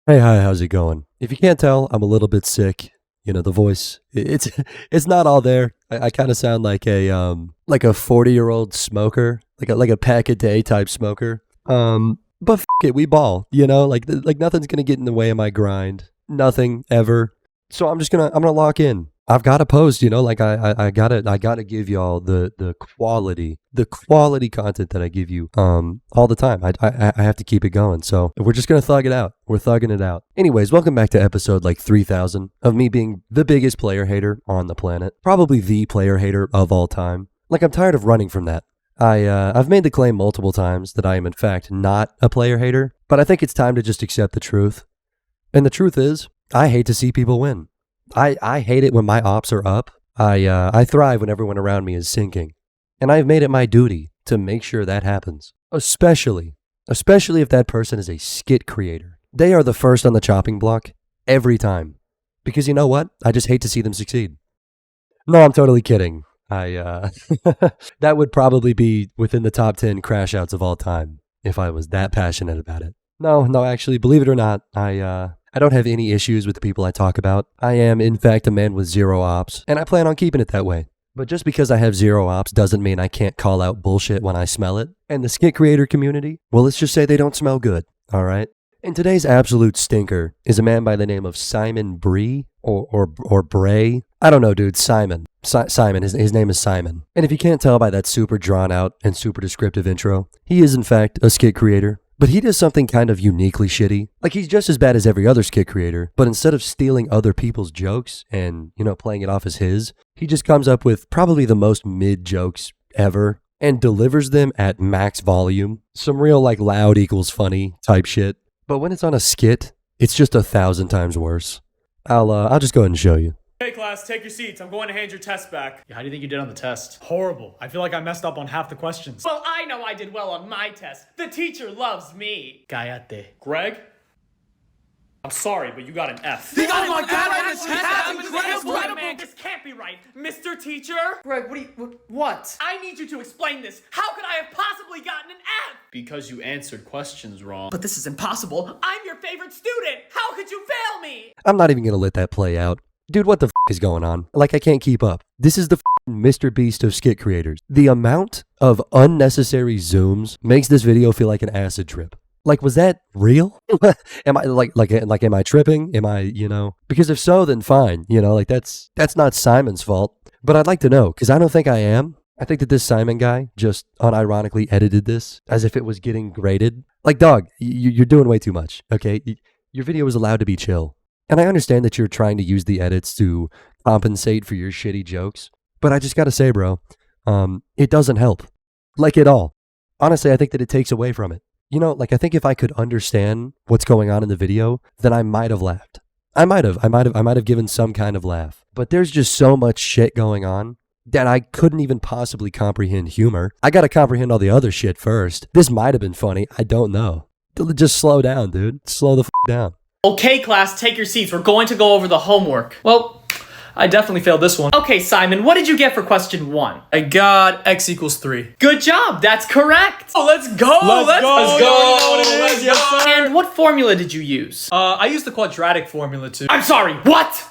Hey, hi, how's it going? If you can't tell, I'm a little bit sick. You know, the voice, it's not all there. I kind of sound like a 40-year-old smoker, like a pack a day type smoker. But it, we ball, you know, like nothing's gonna get in the way of my grind. Nothing ever. So I'm gonna lock in. I've got to post, you know, like I gotta give y'all the quality content that I give you all the time. I have to keep it going. So we're just gonna thug it out. We're thugging it out. Anyways, welcome back to episode like 3000 of me being the biggest player hater on the planet. Probably the player hater of all time. Like, I'm tired of running from that. I've made the claim multiple times that I am in fact not a player hater, but I think it's time to just accept the truth. And the truth is, I hate to see people win. I hate it when my ops are up. I thrive when everyone around me is sinking. And I've made it my duty to make sure that happens. Especially if that person is a skit creator. They are the first on the chopping block every time. Because you know what? I just hate to see them succeed. No, I'm totally kidding. That would probably be within the top 10 crash outs of all time if I was that passionate about it. No, actually, believe it or not, I don't have any issues with the people I talk about. I am, in fact, a man with zero ops, and I plan on keeping it that way. But just because I have zero ops doesn't mean I can't call out bullshit when I smell it. And the skit creator community, well, let's just say they don't smell good, all right? And today's absolute stinker is a man by the name of Simon Bree, or Bray. I don't know, dude, Simon. Simon, his name is Simon. And if you can't tell by that super drawn out and super descriptive intro, he is, in fact, a skit creator. But he does something kind of uniquely shitty. Like, he's just as bad as every other skit creator, but instead of stealing other people's jokes and, you know, playing it off as his, he just comes up with probably the most mid jokes ever and delivers them at max volume. Some real, like, loud equals funny type shit. But when it's on a skit, it's just 1,000 times worse. I'll just go ahead and show you. Hey class, take your seats. I'm going to hand your test back. How do you think you did on the test? Horrible. I feel like I messed up on half the questions. Well, I know I did well on my test. The teacher loves me. Cállate. Greg? I'm sorry, but you got an F. Oh my God, I just incredible. Man, this can't be right. Mr. Teacher? Greg, what? I need you to explain this. How could I have possibly gotten an F? Because you answered questions wrong. But this is impossible. I'm your favorite student. How could you fail me? I'm not even gonna let that play out. Dude, what the is going on? Like, I can't keep up. This is the Mr. Beast of skit creators. The amount of unnecessary zooms makes this video feel like an acid trip. Like, was that real? Am I tripping? Am I, you know? Because if so, then fine. You know, like, that's not Simon's fault. But I'd like to know, because I don't think I am. I think that this Simon guy just unironically edited this as if it was getting graded. Like, dog, you're doing way too much, okay? Your video was allowed to be chill. And I understand that you're trying to use the edits to compensate for your shitty jokes, but I just gotta say, bro, it doesn't help. Like, at all. Honestly, I think that it takes away from it. You know, like, I think if I could understand what's going on in the video, then I might have laughed. I might have given some kind of laugh. But there's just so much shit going on that I couldn't even possibly comprehend humor. I gotta comprehend all the other shit first. This might have been funny. I don't know. Just slow down, dude. Slow the down. Okay, class, take your seats. We're going to go over the homework. Well, I definitely failed this one. Okay, Simon, what did you get for question 1? I got x equals 3. Good job, that's correct. Oh, let's go! Let's go! And what formula did you use? I used the quadratic formula too. I'm sorry, what?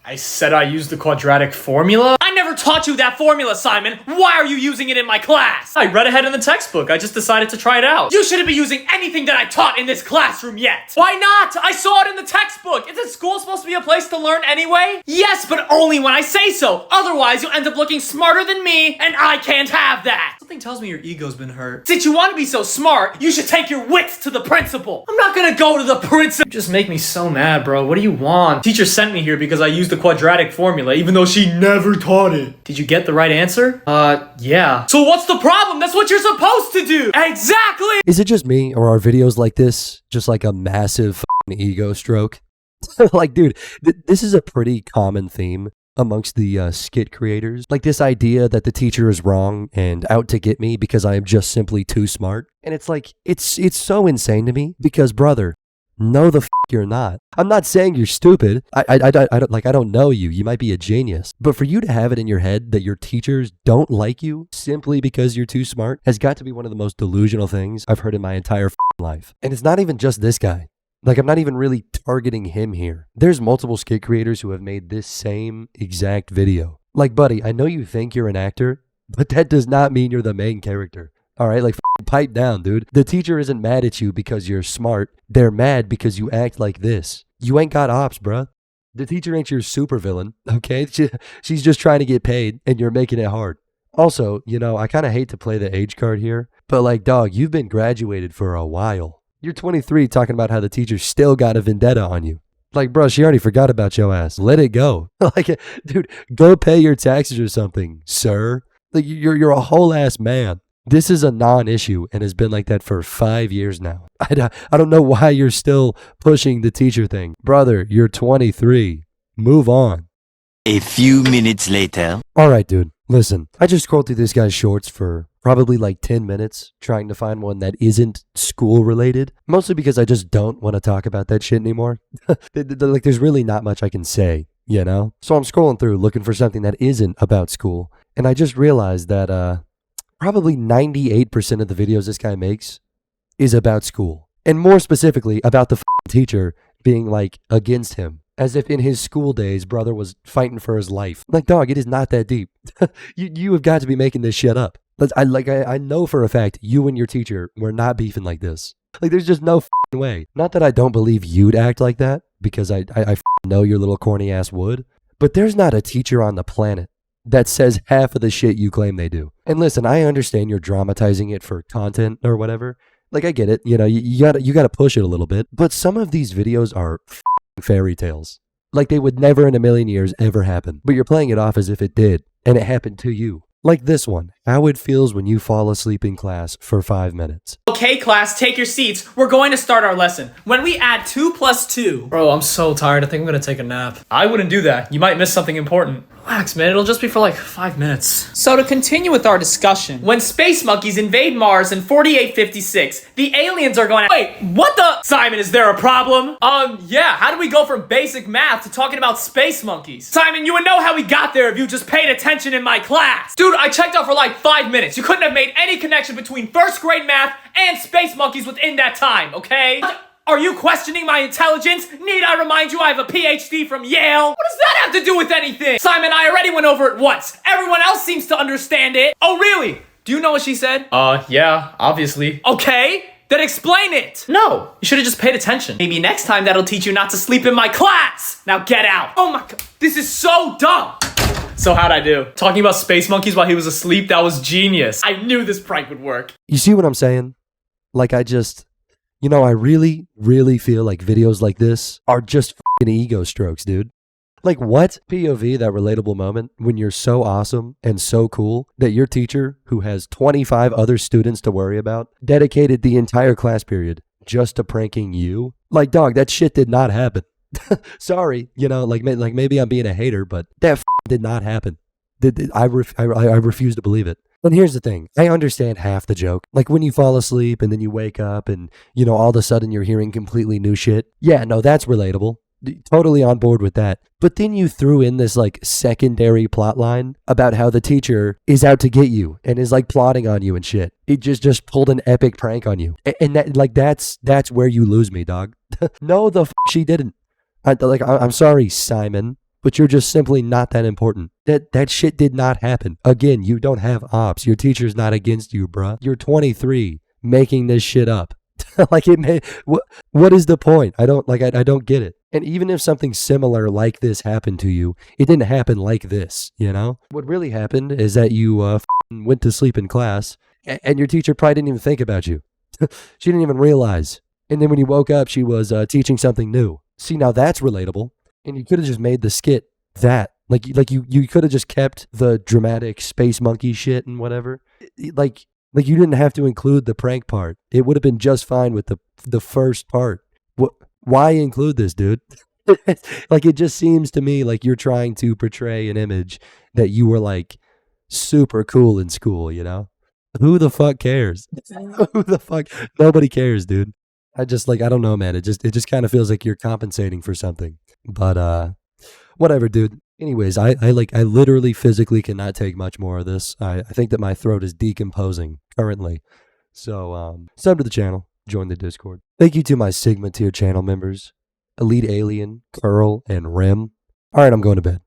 I said I used the quadratic formula? I never taught you that formula, Simon. Why are you using it in my class? I read ahead in the textbook. I just decided to try it out. You shouldn't be using anything that I taught in this classroom yet. Why not? I saw it in the textbook. Isn't school supposed to be a place to learn anyway? Yes, but only when I say so. Otherwise, you'll end up looking smarter than me, and I can't have that. Something tells me your ego's been hurt. Since you want to be so smart, you should take your wits to the principal. I'm not gonna go to the principal. You just make me so mad, bro. What do you want? Teacher sent me here because I used the quadratic formula, even though she never taught it. Did you get the right answer? Yeah. So what's the problem? That's what you're supposed to do. Exactly. Is it just me, or are videos like this just like a massive ego stroke? Like, dude, this is a pretty common theme amongst the skit creators. Like, this idea that the teacher is wrong and out to get me because I am just simply too smart. And it's like, it's so insane to me because, brother, no, the you're not. I'm not saying you're stupid. I don't know you. You might be a genius. But for you to have it in your head that your teachers don't like you simply because you're too smart has got to be one of the most delusional things I've heard in my entire life. And it's not even just this guy. Like, I'm not even really targeting him here. There's multiple skit creators who have made this same exact video. Like, buddy, I know you think you're an actor, but that does not mean you're the main character. All right, like, pipe down, dude. The teacher isn't mad at you because you're smart. They're mad because you act like this. You ain't got ops, bruh. The teacher ain't your supervillain, okay? She's just trying to get paid, and you're making it hard. Also, you know, I kind of hate to play the age card here, but like, dog, you've been graduated for a while. You're 23 talking about how the teacher still got a vendetta on you. Like, bro, she already forgot about your ass. Let it go. Like, dude, go pay your taxes or something, sir. Like, you're a whole ass man. This is a non-issue and has been like that for 5 years now. I don't know why you're still pushing the teacher thing. Brother, you're 23. Move on. A few minutes later. All right, dude. Listen, I just scrolled through this guy's shorts for probably like 10 minutes trying to find one that isn't school related. Mostly because I just don't want to talk about that shit anymore. Like, there's really not much I can say, you know? So I'm scrolling through looking for something that isn't about school. And I just realized that, probably 98% of the videos this guy makes is about school. And more specifically, about the teacher being like against him. As if in his school days, brother was fighting for his life. Like, dog, it is not that deep. You have got to be making this shit up. I know for a fact you and your teacher were not beefing like this. Like, there's just no way. Not that I don't believe you'd act like that, because I know your little corny ass would. But there's not a teacher on the planet that says half of the shit you claim they do. And listen, I understand you're dramatizing it for content or whatever. Like, I get it. You know, you gotta push it a little bit. But some of these videos are fairy tales. Like, they would never in a million years ever happen. But you're playing it off as if it did, and it happened to you. Like this one, how it feels when you fall asleep in class for 5 minutes. Okay, class, take your seats. We're going to start our lesson. When we add 2 plus 2. Bro, I'm so tired. I think I'm gonna take a nap. I wouldn't do that. You might miss something important. Relax, man. It'll just be for like 5 minutes. So to continue with our discussion, when space monkeys invade Mars in 4856, the aliens are going to— Wait, what the— Simon, is there a problem? Yeah. How do we go from basic math to talking about space monkeys? Simon, you would know how we got there if you just paid attention in my class. Dude, I checked out for like 5 minutes. You couldn't have made any connection between first grade math and space monkeys within that time, okay? Are you questioning my intelligence? Need I remind you I have a PhD from Yale? What does that have to do with anything? Simon, I already went over it once. Everyone else seems to understand it. Oh, really? Do you know what she said? Yeah, obviously. Okay, then explain it. No, you should have just paid attention. Maybe next time that'll teach you not to sleep in my class. Now get out. Oh my god, this is so dumb. So how'd I do? Talking about space monkeys while he was asleep? That was genius. I knew this prank would work. You see what I'm saying? Like, you know, I really, really feel like videos like this are just fucking ego strokes, dude. Like, what? POV, that relatable moment when you're so awesome and so cool that your teacher, who has 25 other students to worry about, dedicated the entire class period just to pranking you? Like, dog, that shit did not happen. Sorry, you know, like maybe I'm being a hater, but that did not happen. I refuse to believe it. And here's the thing. I understand half the joke. Like, when you fall asleep and then you wake up and, you know, all of a sudden you're hearing completely new shit. Yeah, no, that's relatable. Totally on board with that. But then you threw in this like secondary plot line about how the teacher is out to get you and is like plotting on you and shit. It just pulled an epic prank on you. And that, like, that's where you lose me, dog. No, she didn't. I'm sorry, Simon, but you're just simply not that important. That shit did not happen. Again, you don't have ops. Your teacher's not against you, bruh. You're 23 making this shit up. Like, what is the point? I don't get it. And even if something similar like this happened to you, it didn't happen like this, you know? What really happened is that you went to sleep in class and your teacher probably didn't even think about you. She didn't even realize. And then when you woke up, she was teaching something new. See, now that's relatable. And you could have just made the skit that. Like you could have just kept the dramatic space monkey shit and whatever. Like you didn't have to include the prank part. It would have been just fine with the first part. Why include this, dude? Like, it just seems to me like you're trying to portray an image that you were like super cool in school, you know? Who the fuck cares? Who the fuck? Nobody cares, dude. I don't know, man. It just kind of feels like you're compensating for something. But whatever, dude. Anyways, I literally physically cannot take much more of this. I think that my throat is decomposing currently. So sub to the channel. join the Discord. Thank you to my Sigma tier channel members, Elite Alien, Curl, and Rim. All right, I'm going to bed.